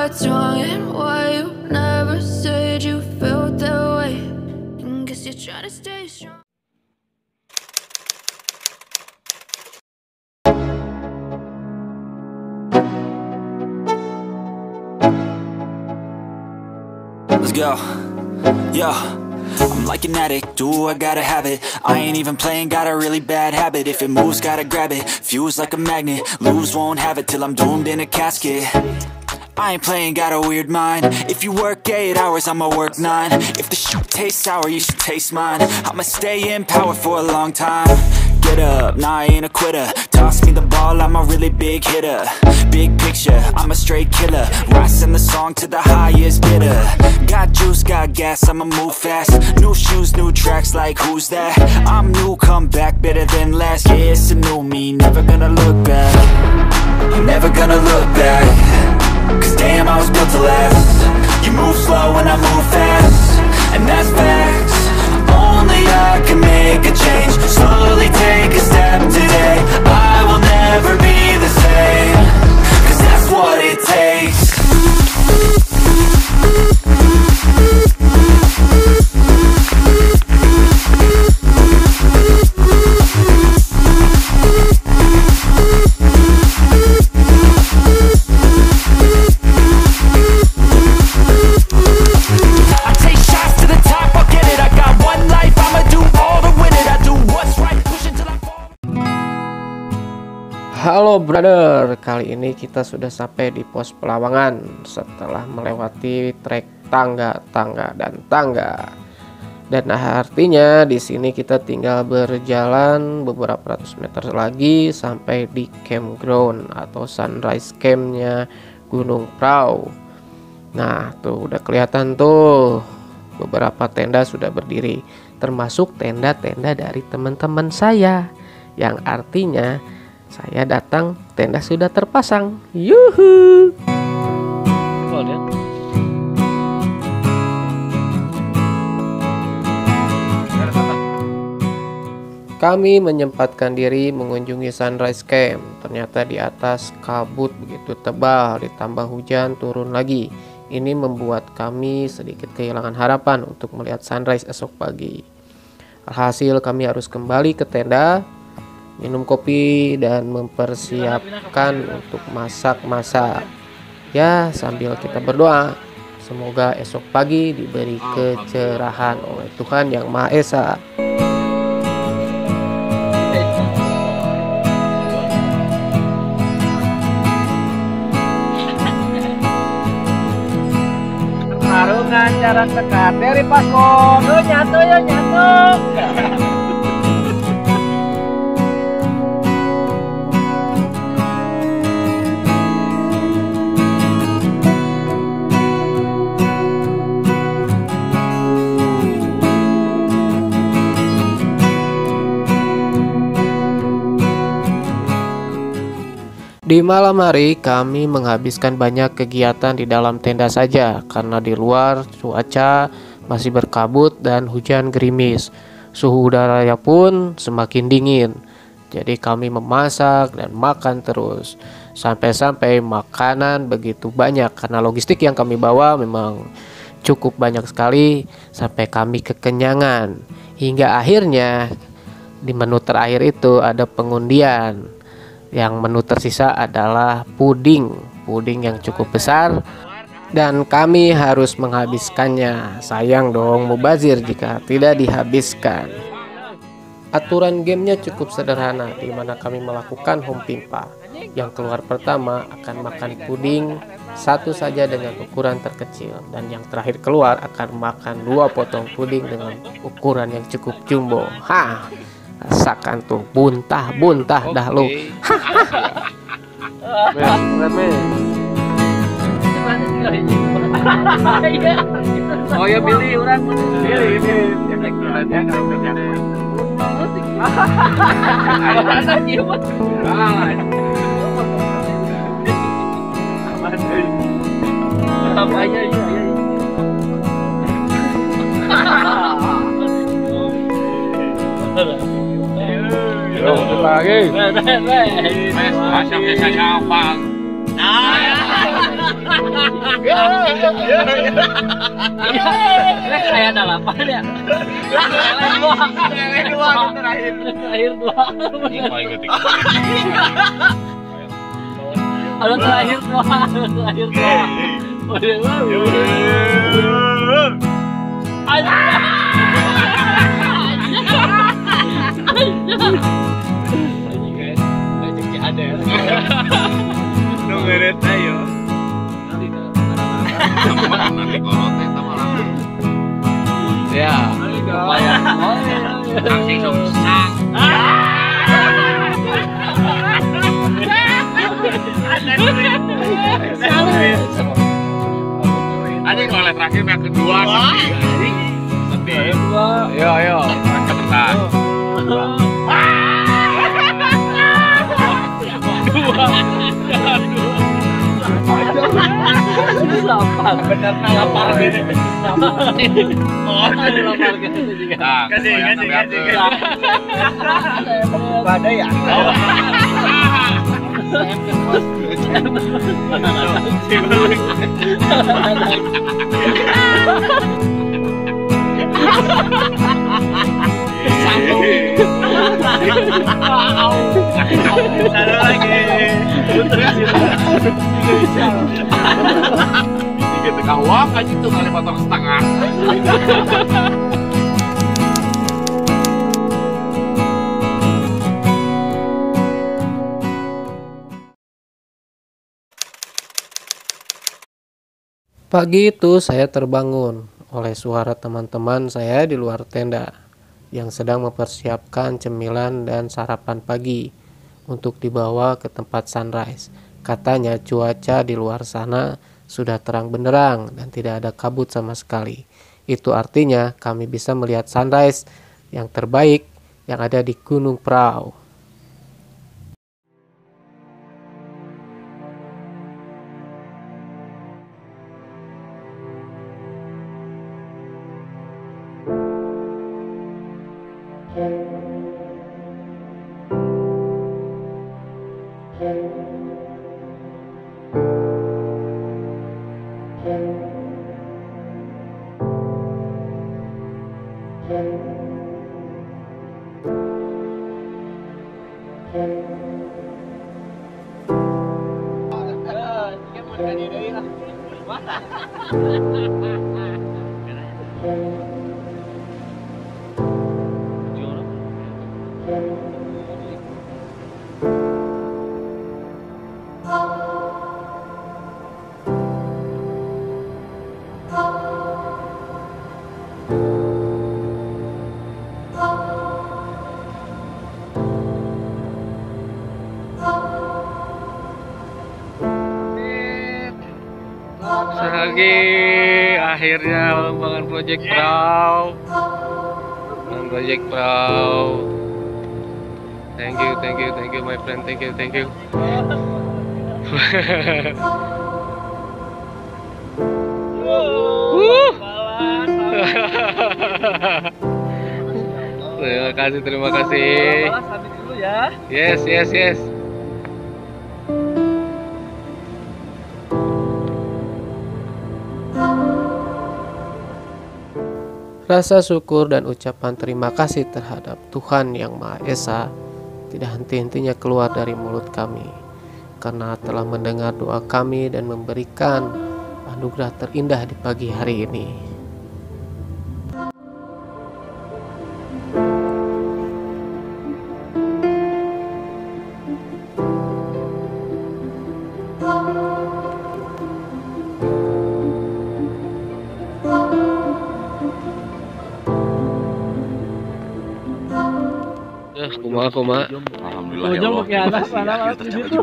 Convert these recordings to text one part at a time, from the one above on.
what's wrong and why you never said you felt that way. And guess you're trying to stay strong. Let's go. Yo, I'm like an addict, do I gotta have it. I ain't even playing, got a really bad habit. If it moves, gotta grab it, fuse like a magnet. Lose, won't have it till I'm doomed in a casket. I ain't playing, got a weird mind. If you work 8 hours, I'ma work 9. If the shoot tastes sour, you should taste mine. I'ma stay in power for a long time. Get up, nah, I ain't a quitter. Toss me the ball, I'm a really big hitter. Big picture, I'm a straight killer. Rising the song to the highest bidder. Got juice, got gas, I'ma move fast. New shoes, new tracks, like who's that? I'm new, come back, better than last. Yeah, it's a new me, never gonna look back. I'm never gonna look back. Cause damn, I was built to last. You move slow and I move fast, and that's facts. Only I can make a change. Slowly take a step today. I will never be the same. Cause that's what it takes. Halo brother, kali ini kita sudah sampai di pos Pelawangan setelah melewati trek tangga-tangga dan tangga. Dan artinya di sini kita tinggal berjalan beberapa ratus meter lagi sampai di campground atau sunrise campnya Gunung Prau. Nah, tuh udah kelihatan tuh beberapa tenda sudah berdiri, termasuk tenda-tenda dari teman-teman saya, yang artinya saya datang, tenda sudah terpasang. Yuhu. Kami menyempatkan diri mengunjungi sunrise camp. Ternyata di atas kabut begitu tebal, ditambah hujan turun lagi. Ini membuat kami sedikit kehilangan harapan untuk melihat sunrise esok pagi. Alhasil kami harus kembali ke tenda, minum kopi dan mempersiapkan untuk masak-masak. Ya, sambil kita berdoa, semoga esok pagi diberi kecerahan oleh Tuhan Yang Maha Esa. Pertarungan cara sekat dari paslon. Yo nyatu, yo nyatu. Di malam hari kami menghabiskan banyak kegiatan di dalam tenda saja karena di luar cuaca masih berkabut dan hujan gerimis. Suhu udaranya pun semakin dingin. Jadi kami memasak dan makan terus. Sampai-sampai makanan begitu banyak karena logistik yang kami bawa memang cukup banyak sekali sampai kami kekenyangan. Hingga akhirnya di menu terakhir itu ada pengundian. Yang menu tersisa adalah puding yang cukup besar dan kami harus menghabiskannya. Sayang dong mubazir jika tidak dihabiskan. Aturan gamenya cukup sederhana, di mana kami melakukan home pimpa. Yang keluar pertama akan makan puding satu saja dengan ukuran terkecil, dan yang terakhir keluar akan makan 2 potong puding dengan ukuran yang cukup jumbo. Rasakan tuh, buntah dah lu. Oh ya pilih orang. Pilih. Apa aja ya. Lagi. Masuk ke sana, Bang. Nah. Kayak dalapan ya. Dua terakhir dua. Halo terakhir dua. Nungguin ayo. Nanti korotnya sama langsung. Ya. Langsung susah. Anjing oleh terakhir yang kedua sedih. Ayo. Cepetan. Lapar, benar lapar gitu. Oh, lapar gitu juga. Kasih. Ada ya? Satu lagi. Kita kawak aja tuh kali potong setengah. Pagi itu saya terbangun oleh suara teman-teman saya di luar tenda yang sedang mempersiapkan cemilan dan sarapan pagi untuk dibawa ke tempat sunrise. Katanya cuaca di luar sana sudah terang benderang dan tidak ada kabut sama sekali. Itu artinya kami bisa melihat sunrise yang terbaik yang ada di Gunung Prau. Lagi akhirnya pengembangan Project Prau. Thank you my friend, thank you. Terima kasih. Sampai dulu ya. Yes. Rasa syukur dan ucapan terima kasih terhadap Tuhan Yang Maha Esa tidak henti-hentinya keluar dari mulut kami, karena telah mendengar doa kami dan memberikan anugerah terindah di pagi hari ini. Kuma. Alhamdulillah ya Allah. Pakai anak mana gitu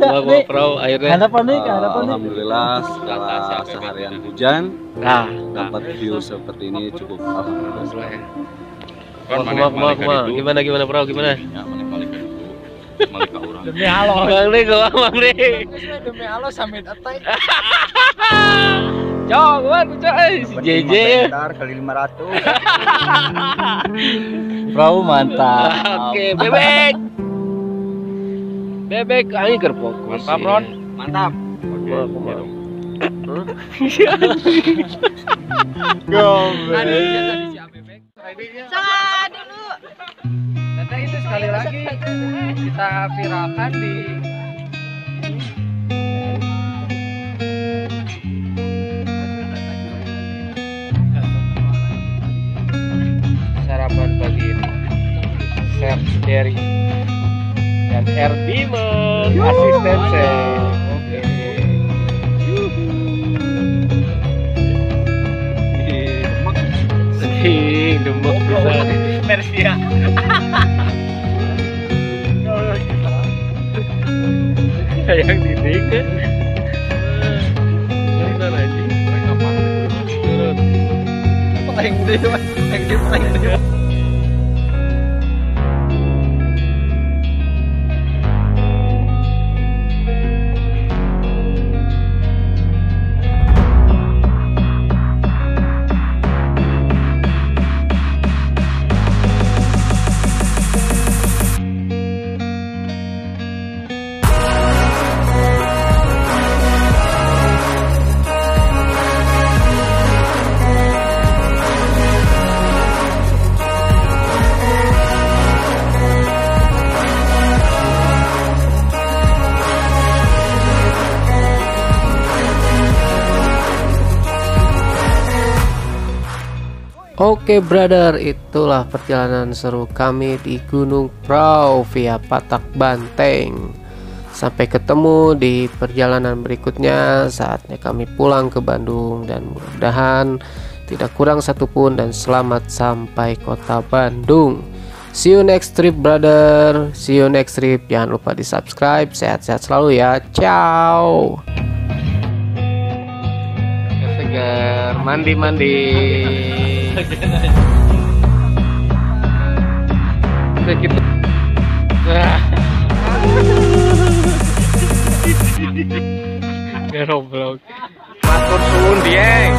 ya. Prau akhirnya. Alhamdulillah setelah seharian hujan dapat view seperti ini cukup alhamdulillah. Kuma. Gimana Prau? Gimana? Ya, Malika orang. Demi Allah. Bang Ri. Demi Allah sampai atai. Coba si JJ. Kali 500. Perahu mantap. Oke, bebek. Bebek aing keur fokus. Mantap, Ron. Mantap. kumaha. Sangat dulu. Data itu sekali lagi kita viralkan di sarapan pagi ini. Chef Jerry dan Erdiman asisten chef. Oke. Demek bisa Persia. Sayang didik kan. Benar aja. Mereka turun. Paling gede, Mas. Paling gede. Oke brother, itulah perjalanan seru kami di Gunung Prau via Patak Banteng. Sampai ketemu di perjalanan berikutnya, saatnya kami pulang ke Bandung dan mudah-mudahan tidak kurang satupun dan selamat sampai kota Bandung. See you next trip brother, see you next trip. Jangan lupa di subscribe, sehat-sehat selalu ya, ciao. Segar, mandi-mandi. Udah gitu. Ya roblok. Matur suwun, Dieng.